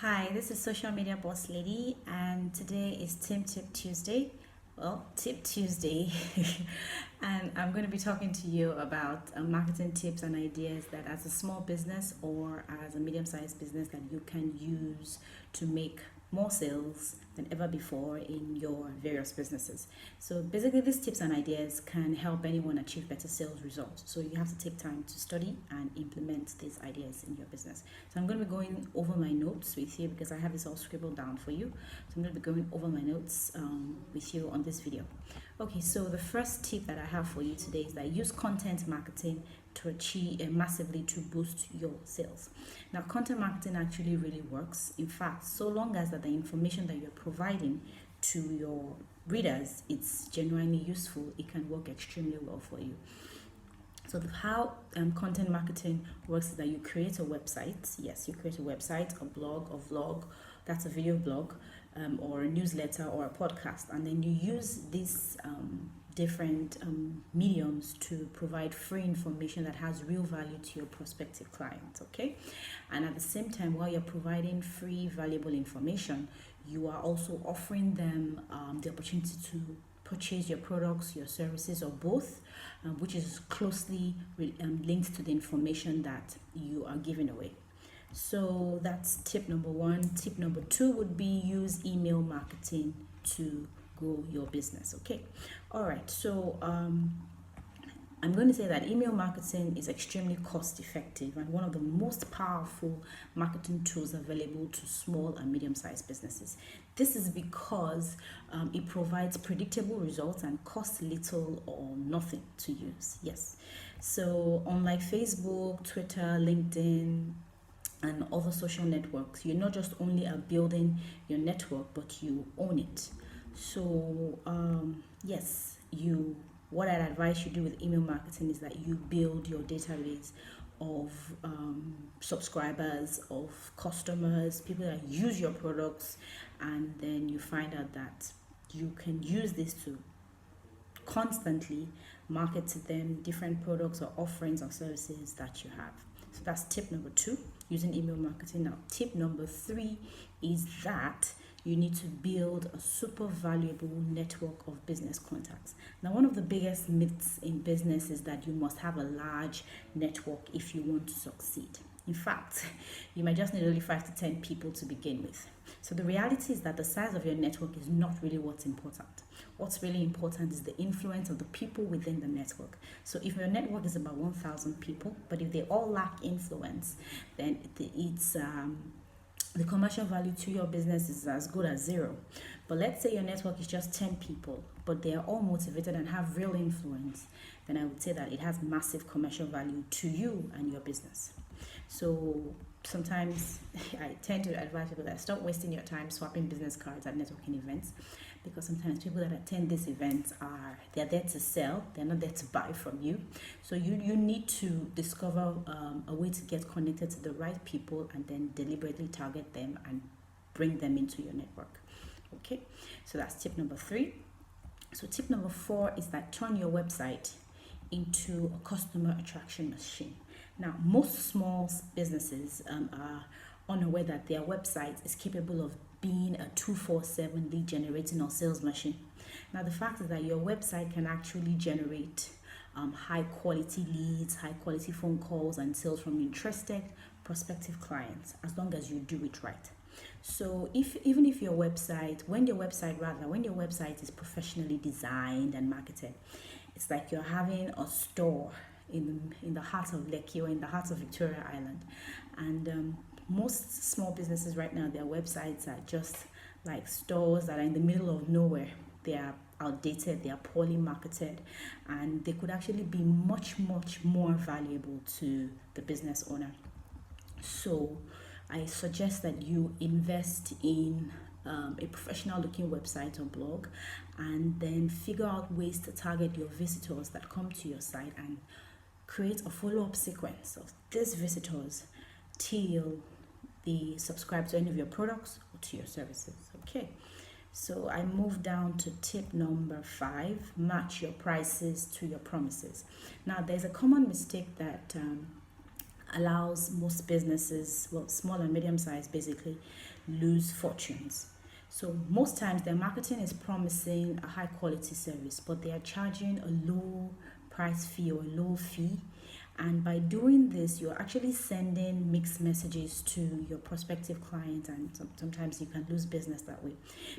Hi, this is Social Media Boss Lady, and today is Tip Tuesday. Well, Tip Tuesday, and I'm going to be talking to you about marketing tips and ideas that, as a small business or as a medium-sized business, that you can use to make more sales than ever before in your various businesses. So basically, these tips and ideas can help anyone achieve better sales results. So you have to take time to study and implement these ideas in your business. So I'm going to be going over my notes with you because I have this all scribbled down for you. So I'm going to be going over my notes with you on this video. Okay, so the first tip that I have for you today is that use content marketing to achieve massively to boost your sales. Now, content marketing actually really works. In fact, so long as that the information that you're providing to your readers, it's genuinely useful, it can work extremely well for you. So how content marketing works is that you create a website. Yes, you create a website, a blog, a vlog, that's a video blog, or a newsletter or a podcast, and then you use these different mediums to provide free information that has real value to your prospective clients. Okay, and at the same time, while you're providing free valuable information, you are also offering them the opportunity to purchase your products, your services, or both, which is closely linked to the information that you are giving away. So that's tip number one. Tip number two would be use email marketing to grow your business. Okay, all right. So I'm going to say that email marketing is extremely cost effective and one of the most powerful marketing tools available to small and medium-sized businesses. This is because it provides predictable results and costs little or nothing to use. Yes. So unlike Facebook, Twitter, LinkedIn, and other social networks, you're not just only building your network, but you own it. So yes, what I'd advise you do with email marketing is that you build your database of subscribers, of customers, people that use your products, and then you find out that you can use this to constantly market to them different products or offerings or services that you have. So that's tip number two, using email marketing. Now, tip number three is that you need to build a super valuable network of business contacts. Now, one of the biggest myths in business is that you must have a large network if you want to succeed. In fact, you might just need only 5 to 10 people to begin with. So the reality is that the size of your network is not really what's important. What's really important is the influence of the people within the network. So if your network is about 1,000 people, but if they all lack influence, then the commercial value to your business is as good as zero. But let's say your network is just 10 people, but they are all motivated and have real influence, then I would say that it has massive commercial value to you and your business. So sometimes I tend to advise people that stop wasting your time swapping business cards at networking events, because sometimes people that attend these events they're there to sell, they're not there to buy from you. So you need to discover a way to get connected to the right people and then deliberately target them and bring them into your network. Okay, so that's tip number three. So tip number four is that turn your website into a customer attraction machine. Now, most small businesses are unaware that their website is capable of being a 24/7 lead generating or sales machine. Now, the fact is that your website can actually generate high quality leads, high quality phone calls, and sales from interested prospective clients, as long as you do it right. So even if your website, when your website is professionally designed and marketed, it's like you're having a store in the heart of Lekki or in the heart of Victoria Island. And most small businesses right now, their websites are just like stores that are in the middle of nowhere. They are outdated, they are poorly marketed, and they could actually be much more valuable to the business owner. So I suggest that you invest in a professional looking website or blog, and then figure out ways to target your visitors that come to your site and create a follow-up sequence of these visitors till they subscribe to any of your products or to your services. Okay, so I move down to tip number 5, match your prices to your promises. Now, there's a common mistake that allows most businesses, well, small and medium size basically, lose fortunes. So most times their marketing is promising a high quality service, but they are charging a low price fee or a low fee. And by doing this, you're actually sending mixed messages to your prospective clients, and sometimes you can lose business that way,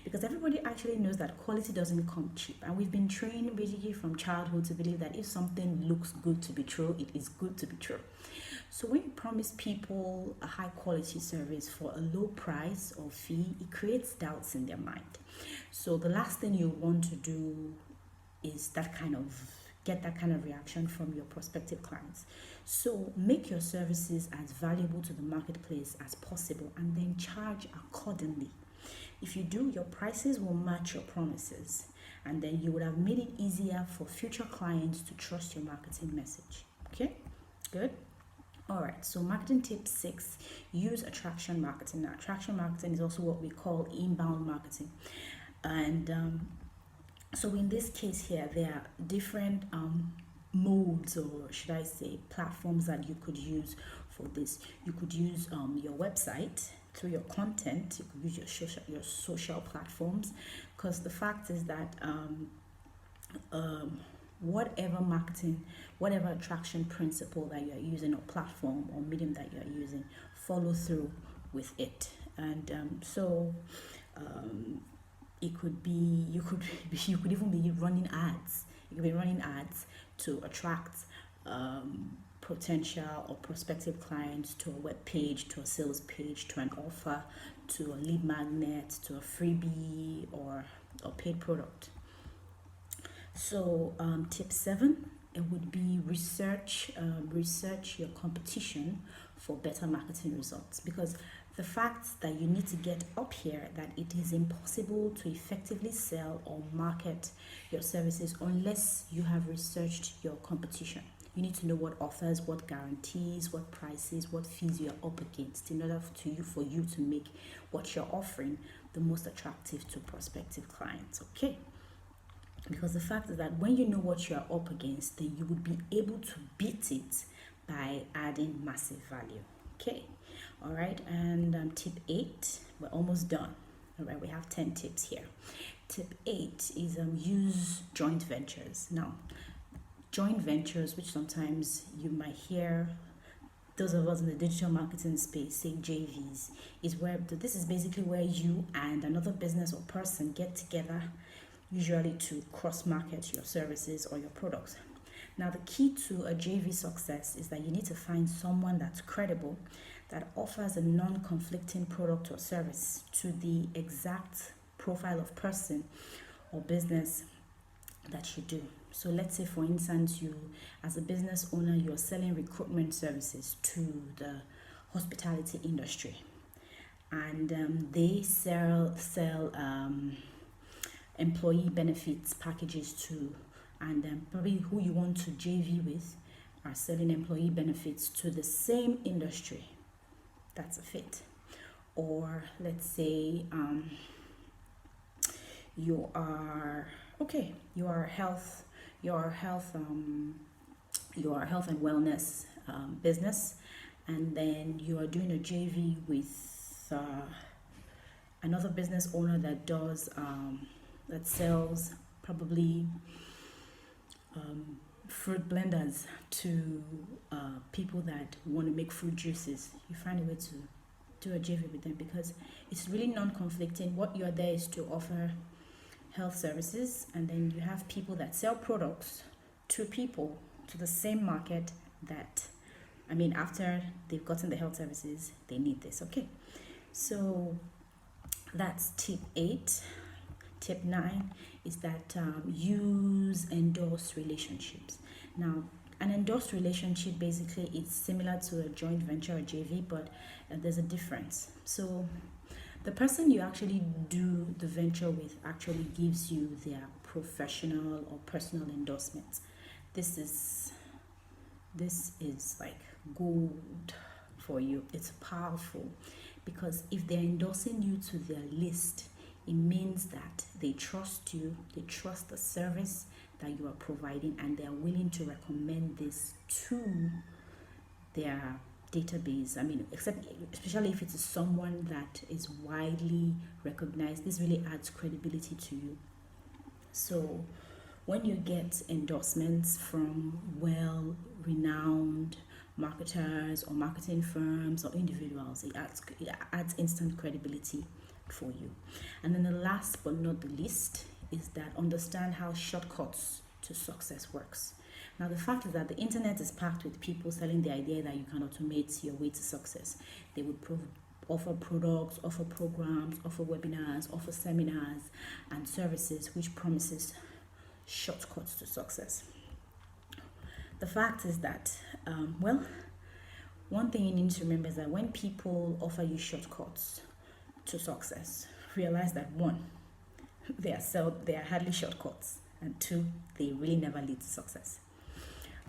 because everybody actually knows that quality doesn't come cheap. And we've been trained basically from childhood to believe that if something looks good to be true, it is good to be true. So when you promise people a high quality service for a low price or fee, it creates doubts in their mind. So the last thing you want to do is get that kind of reaction from your prospective clients. So make your services as valuable to the marketplace as possible, and then charge accordingly. If you do, your prices will match your promises, and then you would have made it easier for future clients to trust your marketing message. Okay, good. All right, so marketing tip 6, use attraction marketing. Now, attraction marketing is also what we call inbound marketing. And so in this case here, there are different modes, or should I say platforms, that you could use for this. You could use your website through your content. You could use your social platforms, because the fact is that whatever marketing, whatever attraction principle that you're using, or platform or medium that you're using, follow through with it. And it could be, you could even be running ads. You could be running ads to attract potential or prospective clients to a web page, to a sales page, to an offer, to a lead magnet, to a freebie, or a paid product. So tip 7, it would be research your competition for better marketing results, because the fact that you need to get up here, that it is impossible to effectively sell or market your services unless you have researched your competition. You need to know what offers, what guarantees, what prices, what fees you're up against in order for you to make what you're offering the most attractive to prospective clients. Okay, because the fact is that when you know what you're up against, then you would be able to beat it by adding massive value. Okay, all right. And tip 8, we're almost done. All right, we have 10 tips here. Tip 8 is use joint ventures. Now, joint ventures, which sometimes you might hear those of us in the digital marketing space say JVs, is where this is basically where you and another business or person get together, usually to cross-market your services or your products. Now, the key to a JV success is that you need to find someone that's credible, that offers a non-conflicting product or service to the exact profile of person or business that you do. So let's say, for instance, you, as a business owner, you're selling recruitment services to the hospitality industry, and they sell employee benefits packages to, and probably who you want to JV with are selling employee benefits to the same industry. That's a fit. Or let's say you are health and wellness business, and then you are doing a JV with another business owner that does that sells probably fruit blenders to people that want to make fruit juices. You find a way to do a JV with them, because it's really non-conflicting. What you're there is to offer health services, and then you have people that sell products to people, to the same market that, after they've gotten the health services, they need this. Okay, so that's tip 8. Tip 9 is that use endorsed relationships. Now, an endorsed relationship basically is similar to a joint venture or JV, but there's a difference. So the person you actually do the venture with actually gives you their professional or personal endorsements. This is like gold for you. It's powerful, because if they're endorsing you to their list, it means that they trust you, they trust the service that you are providing, and they are willing to recommend this to their database. I mean, except especially if it's someone that is widely recognized, this really adds credibility to you. So when you get endorsements from well-renowned marketers or marketing firms or individuals, it adds instant credibility for you. And then the last but not the least is that understand how shortcuts to success works. Now, the fact is that the internet is packed with people selling the idea that you can automate your way to success. They would offer products, offer programs, offer webinars, offer seminars and services which promises shortcuts to success. The fact is that, one thing you need to remember is that when people offer you shortcuts to success, realize that one, they are hardly shortcuts, and two, they really never lead to success.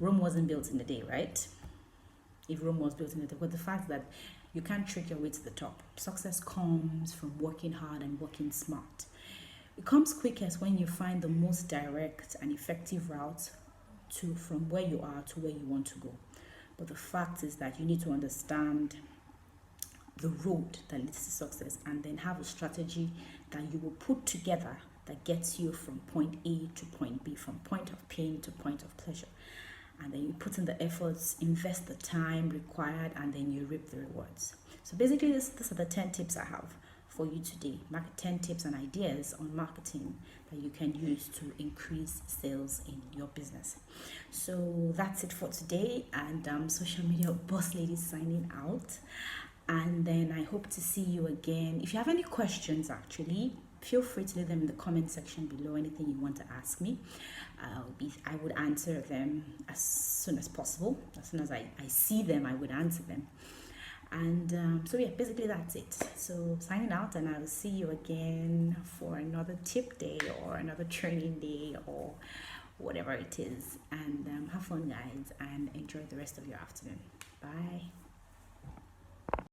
Rome wasn't built in a day, right? If Rome was built in a day, but the fact that you can't trick your way to the top. Success comes from working hard and working smart. It comes quickest when you find the most direct and effective route from where you are to where you want to go. But the fact is that you need to understand the road that leads to success and then have a strategy that you will put together that gets you from point A to point B, from point of pain to point of pleasure. And then you put in the efforts, invest the time required, and then you reap the rewards. So basically, these are the 10 tips I have for you today. 10 tips and ideas on marketing that you can use to increase sales in your business. So that's it for today. And Social Media Boss Lady signing out. And then I hope to see you again. If you have any questions, actually, feel free to leave them in the comment section below. Anything you want to ask me, I would answer them as soon as possible. As soon as I see them, I would answer them. And so yeah, basically that's it. So signing out, and I will see you again for another tip day or another training day or whatever it is. And have fun, guys, and enjoy the rest of your afternoon. Bye.